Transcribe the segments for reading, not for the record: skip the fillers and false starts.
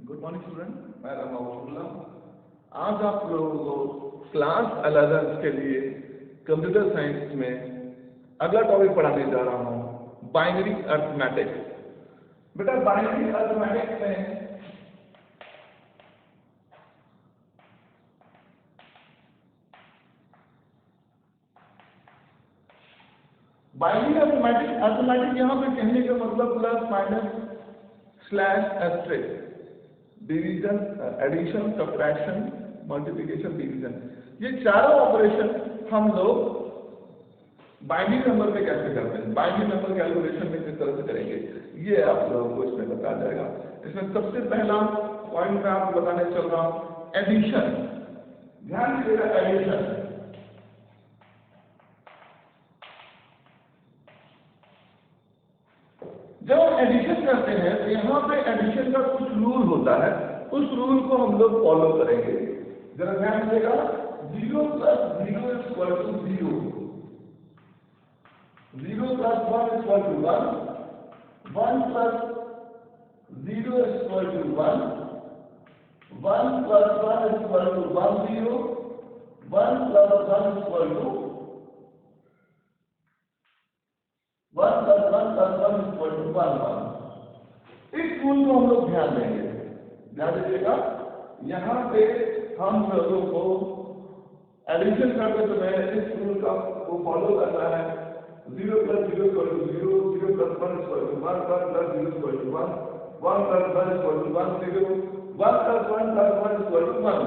Good morning student, मैं राम अब्दुल्ला। आज आप लोगों को क्लास 11 के लिए कंप्यूटर साइंस में अगला टॉपिक पढ़ाने जा रहा हूँ, बाइनरी अर्थमेटिक। बेटा बाइनरी अर्थमेटिक में बाइनरी अर्थमेटिक यहाँ पे कहने का मतलब plus minus slash asterisk, division, addition, subtraction, multiplication, division, ये चारों ऑपरेशन हम लोग बाइनरी नंबर पे कैसे करते हैं, बाइनरी नंबर कैलकुलेशन में किस तरह से करेंगे, ये आप लोगों को इसमें बताया जाएगा। इसमें सबसे पहला पॉइंट मैं आपको बताने चल रहा हूँ, एडिशन। ध्यान दीजिएगा, एडिशन। जब हम एडिशन करते हैं तो यहाँ पे एडिशन का कुछ रूल होता है, उस रूल को हम लोग फॉलो करेंगे। जरा ध्यान दीजिएगा, 0 + 0 = 0, 0 + 1 = 1, 1 + 0 = 1, 1 + 1 = 1 0, 1 + 1 = 1 + 1 इस रूल को हम लोग ध्यान देंगे। ध्यान दीजिएगा, यहाँ पे हम लोगों को एडिशन करते समय इस रूल का को फॉलो करना है। 0 + 0 = 0, 0 + 1 = 1, 1 + 0 = 1, 1 + 1 = 1 0, 1 + 1 + 1 = 1।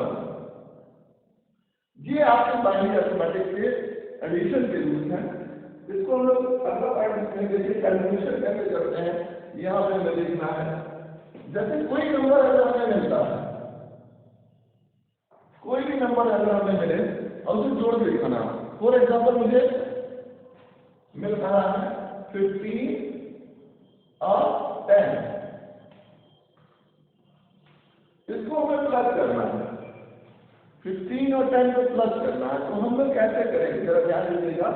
ये आपके बाइनरी अर्थमेटिक के एडिशन के रूल हैं। इसको हम लोग अगला पार्ट में देखिए, कैलकुलेशन कैसे करते हैं। यहाँ पे हमें लिखना है, जैसे कोई नंबर अगर हमें मिलता है, कोई भी नंबर अगर हमें मिले और उसे जोड़ के लिखना। फॉर एग्जाम्पल मुझे मिल रहा है 15 और 10, इसको हमें प्लस करना है, 15 और 10 को प्लस करना है। तो हम लोग कैसे करेंगे, जरा ध्यान दीजिएगा।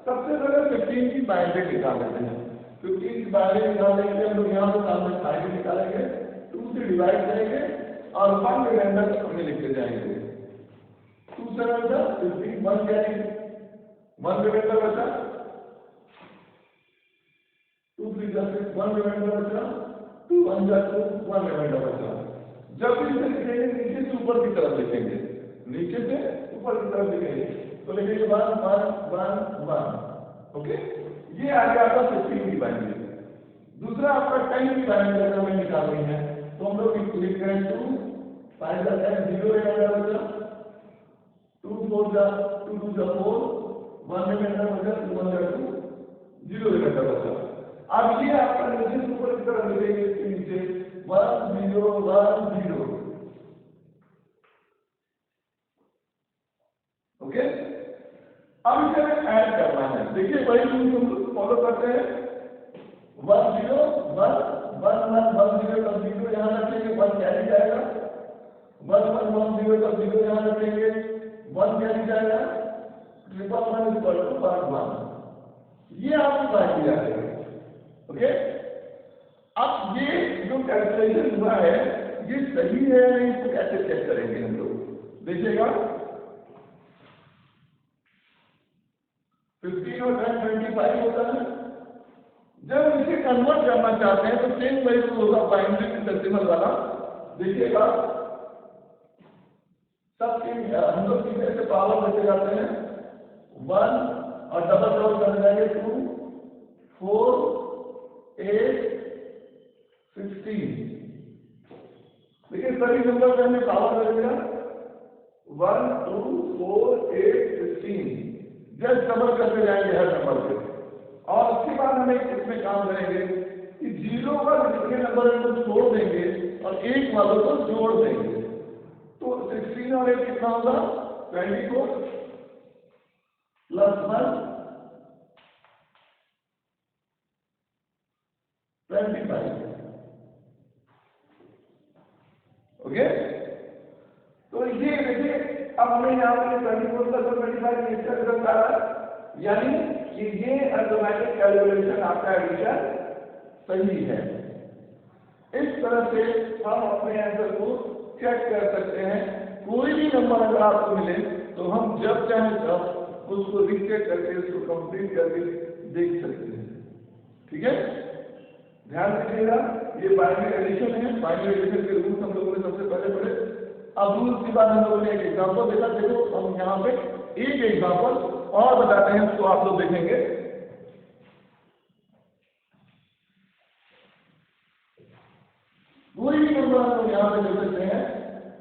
सबसे पहले 15 की बाइनरी निकाल लेते हैं। 15 की बाइनरी निकालने के लिए हम लोग यहाँ पे सामने साइड निकालेंगे, 2 से डिवाइड करेंगे और 1 रिमाइंडर में लिखते जाएंगे। 2 7 15, 1 कैरी, 1 रिमाइंडर बचा, 2 3 6, 1 रिमाइंडर बचा, 2 1 2, 1 रिमाइंडर बचा। जब इसे लिखेंगे नीचे से ऊपर की तरफ लिखेंगे, नीचे से ऊपर की तरफ लिखेंगे, तो लिखेंगे 1 1 1 1। ओके, ये आ गया आपका 15 की बाइनरी। दूसरा आपका 10 की बाइनरी अगर हमें निकालनी है तो हम लोग लिख रहे हैं 2 5 10 0 रिमाइंडर बचा, 2 4 2 2 4, 1 रिमाइंडर बचा, 2 1 2, 0 रिमाइंडर बचा। अब ये आपका नीचे से ऊपर की तरफ लिखेंगे, इसके नीचे 1 0 1 0। ओके, अब इसे ऐड करना है। देखिए वही रूल हम फॉलो करते हैं, 1 0 1 1 1 1 0 का 0 यहाँ रखेंगे, 1 कैरी जाएगा, 1 1 1 0 का 0 यहाँ रखेंगे, 1 कैरी जाएगा, 1 1 = 1 1। ये आपकी बाइनरी आ गई। ओके, अब ये जो कैलकुलेशन हुआ है ये सही है या नहीं, इसको कैसे चेक करेंगे हम लोग। देखिएगा, 15 और 10 25 होता है। जब इसे कन्वर्ट करना चाहते हैं तो सेम वही रूल होगा बाइनरी टू डेसिमल वाला। देखिएगा, सब हम लोग सीधे से पावर लेते जाते हैं, 1 और डबल कर जाएंगे, 2 4 8 16। देखिए सभी नंबर पे हमें पावर लगेगा 1 2 4 8 16, जस्ट डबल करते जाएंगे हर नंबर पे। और उसके बाद हमें इसमें काम करेंगे कि 0 पर जितने नंबर को छोड़ देंगे और 1 वालों को जोड़ देंगे। तो 16 और 8 कितना होगा, 24 + 1 25। ओके, तो ये देखिए, अब हमें यहाँ पे 24 + 25 इसका रिजल्ट आ रहा है, यानी कि ये अर्थमेटिक कैलकुलेशन आपका एडिशन सही है। इस तरह से हम अपने आंसर को चेक कर सकते हैं। कोई भी नंबर अगर आपको मिले तो हम जब चाहे तब उसको रीचेक करके उसको कंप्लीट करके देख सकते हैं। ठीक है, ध्यान रखिएगा, ये बाइनरी एडिशन है। बाइनरी एडिशन के रूल्स हम लोगों ने सबसे पहले पढ़े। अब रूल्स के बाद हम लोगों ने एक एग्जांपल देखा। देखो हम यहाँ पे एक एग्जांपल और बताते हैं, उसको आप लोग देखेंगे। कोई भी नंबर हम लोग यहाँ पे ले सकते हैं।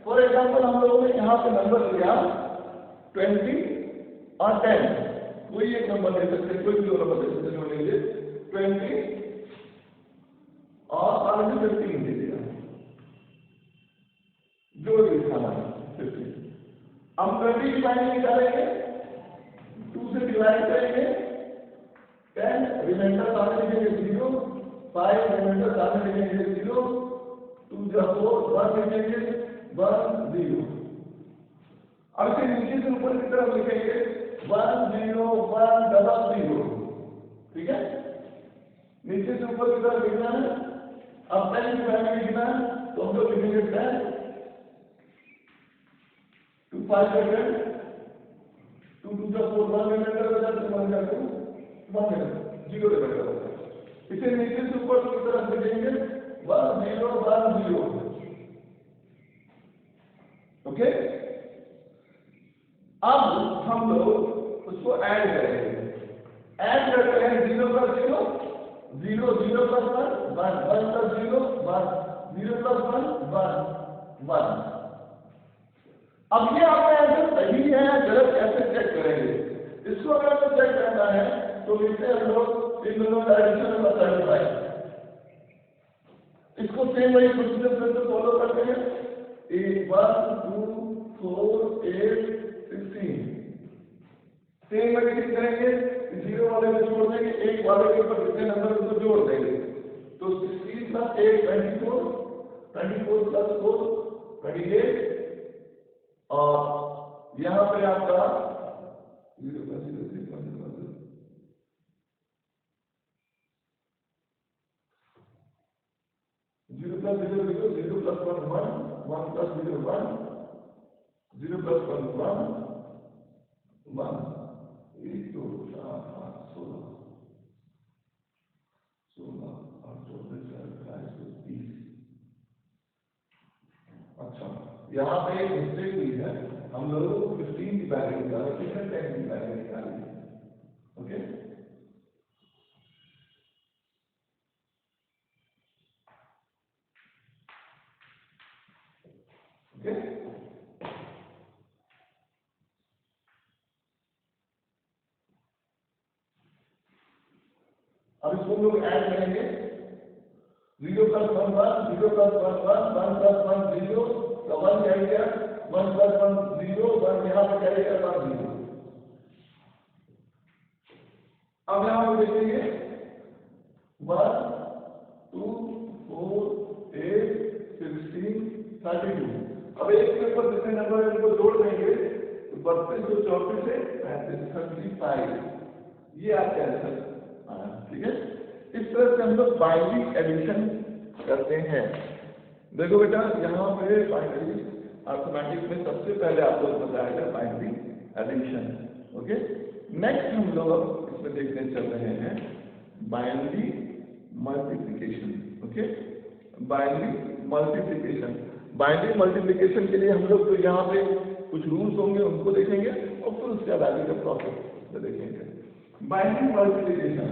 फॉर एग्जाम्पल हम लोगों ने यहाँ पे नंबर लिया 20 और 10। कोई एक नंबर ले सकते हैं, कोई भी दो नंबर ले सकते हैं। लीजिए 20 और 15 दे दिया, जो भी लिखा 15। हम 20 की बाइनरी निकालेंगे, 2 से डिवाइड करेंगे, 10 रिमाइंडर सामने लिखेंगे 0, 5 रिमाइंडर सामने लिखेंगे 0, 2 जा 4, 1 लिखेंगे 1 0। अब इसे नीचे से ऊपर की तरफ लिखेंगे 1 0 1 0 0। ठीक है, नीचे से ऊपर की तरफ लिखना है। अब 10 की बाइनरी लिखना है तो हम लोग लिखेंगे 10, 2 5 10, 2 2 जा 4, 1 रिमाइंडर बचा, 1 जा 2, 1 0 रिमाइंडर बचा। इसे नीचे से ऊपर की तरफ लिखेंगे 1 0 1 0। ओके, अब हम लोग उसको ऐड करेंगे। ऐड करते हैं 0 + 0 0 0 + 1 1 1 + 0 1 0 + 1 1 1। अब ये आपका आंसर सही है या गलत कैसे चेक करेंगे? इसको अगर आपको चेक करना है तो लिखते हैं हम लोग इन दोनों डायरेक्शन में 35। इसको सेम वही प्रोसीजर से फॉलो करते हैं। 1 2 4 8 16 सेम वही ठीक करेंगे। 0 वाले को छोड़ देंगे, 1 वाले के ऊपर कितने नंबर उसको जोड़ देंगे। तो 16 + 8 24, 24 + 4 28, और यहाँ पे आपका 0 + 0 0 + 0 0 + 0 0 0 + 1 1 1 + 0 1 0 + 1 1 1 1 2 4 5 16 16 और 14 28 30। अच्छा, यहाँ पे एक मिस्टेक हुई है। हम लोगों को 15 की वैल्यू निकाली है, 10 की वैल्यू निकाली है। ओके, ओके, अब इसको हम लोग ऐड करेंगे। 0 + 1 1 0 + 1 1 1 + 1 0 तो 1 जाएगा, 1 + 1 0 1 यहाँ पे जाएगा 1 0। अब यहाँ पे देखेंगे 1 2 4 8 16 32। अब एक के ऊपर जितने नंबर है उनको जोड़ देंगे तो 32 और 34 से 35। ये आपका आंसर आया। ठीक है, इस तरह से हम लोग बाइनरी एडिशन करते हैं। देखो बेटा, यहाँ पे बाइनरी अर्थमेटिक में सबसे पहले आप लोग बताया गया बाइनरी एडिशन। ओके, नेक्स्ट हम लोग इसमें देखने चल रहे हैं binary multiplication. Okay, binary multiplication. Binary multiplication के लिए हम लोग तो यहाँ पे कुछ रूल्स होंगे, उनको देखेंगे और फिर उसके बाद आगे का प्रोसेस देखेंगे। बाइनरी मल्टीप्लिकेशन,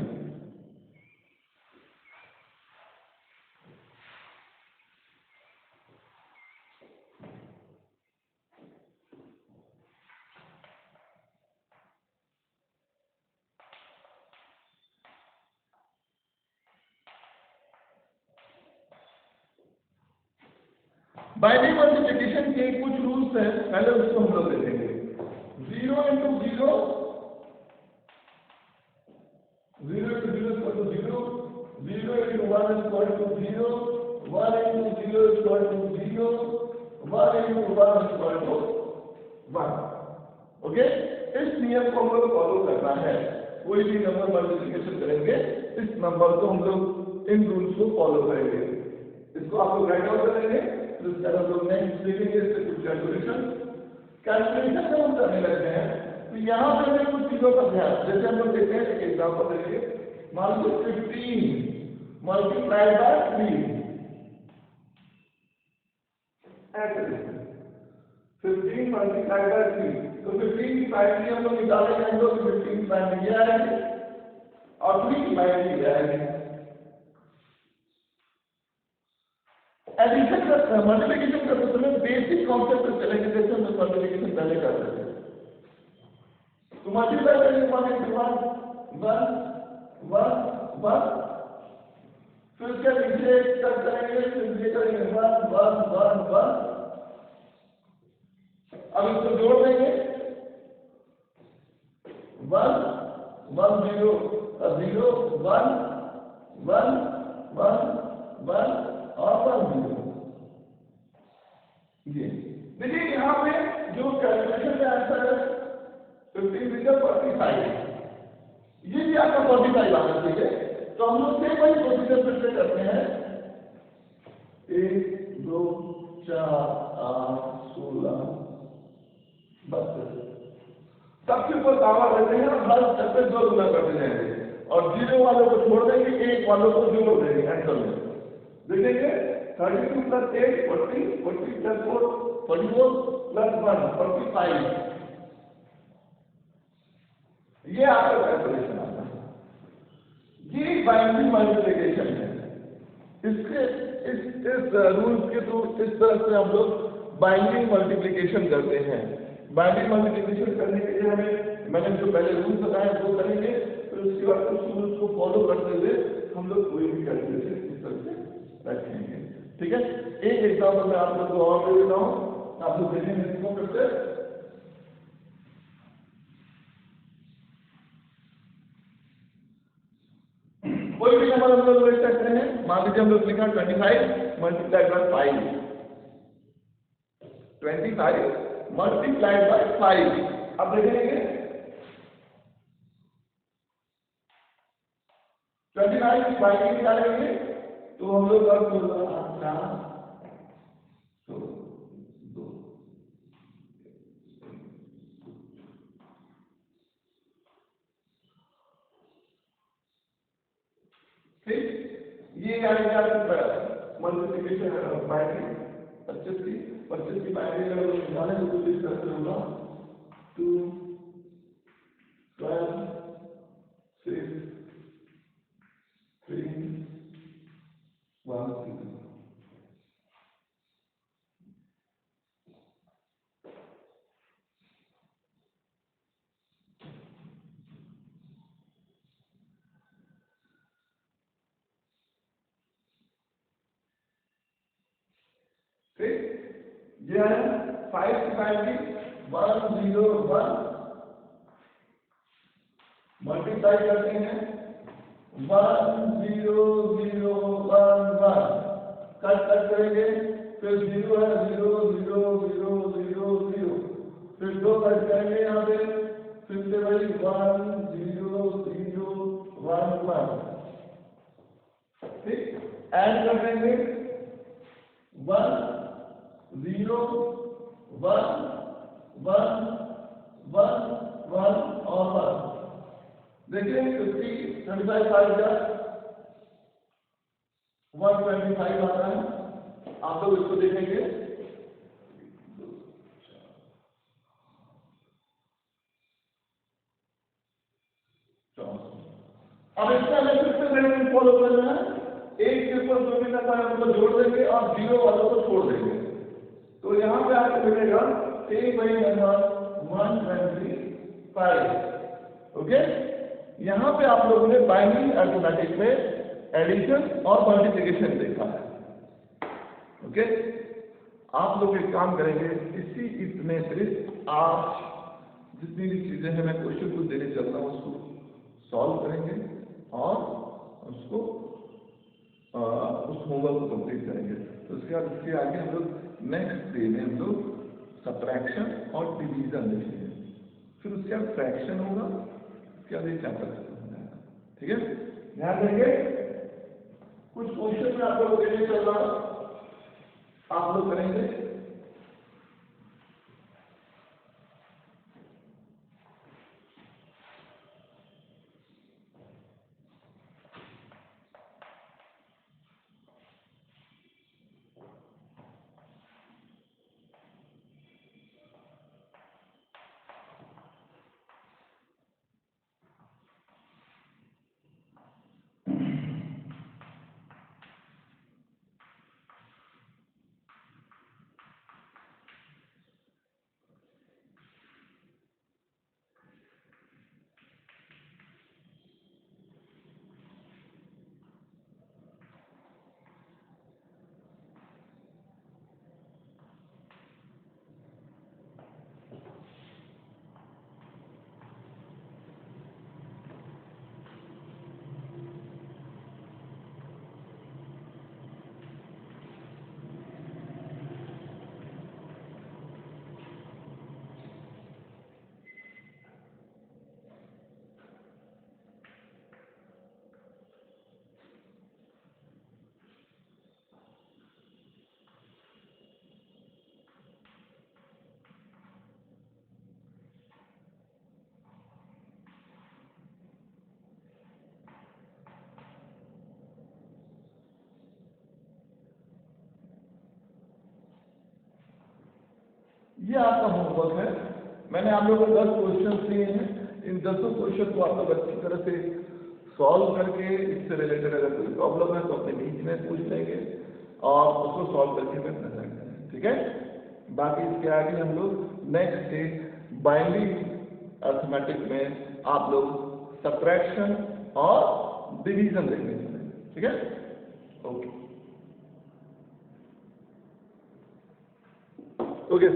बाइनरी मल्टीप्लिकेशन के कुछ रूल्स हैं, पहले उसको हम लोग देखेंगे। 0 × 0 0 × 0 0 0 × 1 = 0 1 × 0 = 0 1 × 1 = 1। ओके, इस नियम को हम लोग फॉलो करना है। कोई भी नंबर मल्टीप्लिकेशन करेंगे, इस नंबर को हम लोग इन रूल्स को फॉलो करेंगे। इसको आप लोग राइट आउट करेंगे, फिर उसके बाद हम लोग नेक्स्ट देखेंगे इससे कुछ कैलकुलेशन जब हम करने लगते हैं तो यहाँ पे हमें कुछ चीजों का ध्यान, जैसे हम लोग देखते हैं एक एग्जाम्पल देंगे, मान लो 15 मल्टीप्लाइड बाय 3 ऐसे 15 मल्टीप्लाइड बाय 3, तो 15 की प्राइमरी हम लोग निकालेंगे, हम लोग 15 की प्राइमरी ये आएगी और 3 की प्राइमरी ये आएगी। एडिशन का मल्टीप्लिकेशन करते समय बेसिक कॉन्सेप्ट पे चलेंगे, जैसे हम लोग मल्टीप्लिकेशन पहले करते थे। तो मल्टीप्लाई करेंगे 1 into 1 1 1 1, फिर उसके नीचे कट करेंगे, फिर ये करेंगे 1 1 1 1। अब इसको जोड़ देंगे 1 1 0 0 1 1 1 1 और 1 0। ये देखिए यहाँ पे जो कैलकुलेशन का आंसर है 15 45, ये भी आपका 45 आना चाहिए। तो हम लोग सेम वही प्रोसीजर फिर से करते हैं, 1 2 4 8 16 32, सबके ऊपर पावर देते हैं और हर स्टेप पे 2 गुना करते जाएंगे और 0 वालों को छोड़ देंगे, 1 वालों को जोड़ देंगे आंसर में। देखेंगे 32 + 8 40 40 + 4 44 + 1 45, ये आपका कैलकुलेशन आता है। ये बाइनरी मल्टीप्लिकेशन है। इसके इस रूल्स के थ्रू इस तरह से हम लोग बाइनरी मल्टीप्लिकेशन करते हैं। बाइनरी मल्टीप्लिकेशन करने के लिए हमें मैंने जो पहले रूल्स बताए वो करेंगे, फिर उसके बाद उस रूल्स को फॉलो करते हुए हम लोग कोई भी कैलकुलेशन इस तरह से रखेंगे। ठीक है, एक एग्जाम्पल मैं आप लोग को और दे देता हूँ, आप लोग देखेंगे इसको फिर से। कोई भी नंबर हम लोग ले सकते हैं, मान लीजिए हम लोग लिखा 25 मल्टीप्लाइड बाय 5, 25 मल्टीप्लाइड बाय 5। अब देखेंगे 25 की बाइनरी निकालेंगे तो हम लोग अब 4 2 ठीक, ये आएगा मल्टीप्लिकेशन बाइनरी 25 की बाइनरी अगर लोग निकालें तो कुछ इस तरह से होगा 2 12 6 3 1 2। ये है 5 की बाइनरी 1 0 1, मल्टीप्लाई करते हैं 1 0 0 1 1, कट करेंगे, फिर 0 है 0 0 0 0 0, फिर 2 कट करेंगे यहाँ पे, फिर से वही 1 0 0 1 1। ठीक, ऐड कर देंगे 1 0 1 1 1 1 और 1। देखिए 50 35 आएगा 125 आता है। आप लोग इसको देखेंगे अब इसमें हमें फिर से वही फॉलो करना है, एक के ऊपर जो भी नंबर है उनको जोड़ देंगे और 0 वालों को छोड़ देंगे। तो यहाँ पे आपको मिलेगा सेम वही नंबर 125। ओके, यहाँ पे आप लोगों ने बाइनरी अरिथमेटिक में एडिशन और मल्टीप्लिकेशन देखा है। ओके, आप लोग एक काम करेंगे, इतने से आज जितनी भी चीजें हैं मैं क्वेश्चन को देने चल रहा हूँ उसको सॉल्व करेंगे और उसको उस होमवर्क को कंप्लीट करेंगे। तो उसके बाद इसके आगे हम लोग नेक्स्ट डे में हम लोग सब्ट्रैक्शन और डिवीजन देखेंगे, फिर उसके बाद फ्रैक्शन होगा, उसके बाद ये चैप्टर खत्म हो जाएगा। ठीक है, ध्यान देंगे। कुछ क्वेश्चन में आप लोगों के लिए चल रहा आप लोग करेंगे। ये आपका होमवर्क है। मैंने आप लोगों को 10 क्वेश्चन दिए हैं। इन 10 क्वेश्चन को आप लोग अच्छी तरह से सॉल्व करके, इससे रिलेटेड अगर कोई प्रॉब्लम है तो अपने बीच में पूछ लेंगे और उसको सॉल्व करके मैं प्रेजेंट करेंगे, ठीक है। बाकी इसके आगे हम लोग नेक्स्ट डे बाइनरी अर्थमेटिक में आप लोग सब्ट्रैक्शन और डिवीजन देखने चलेंगे, ठीक है। Okay okay.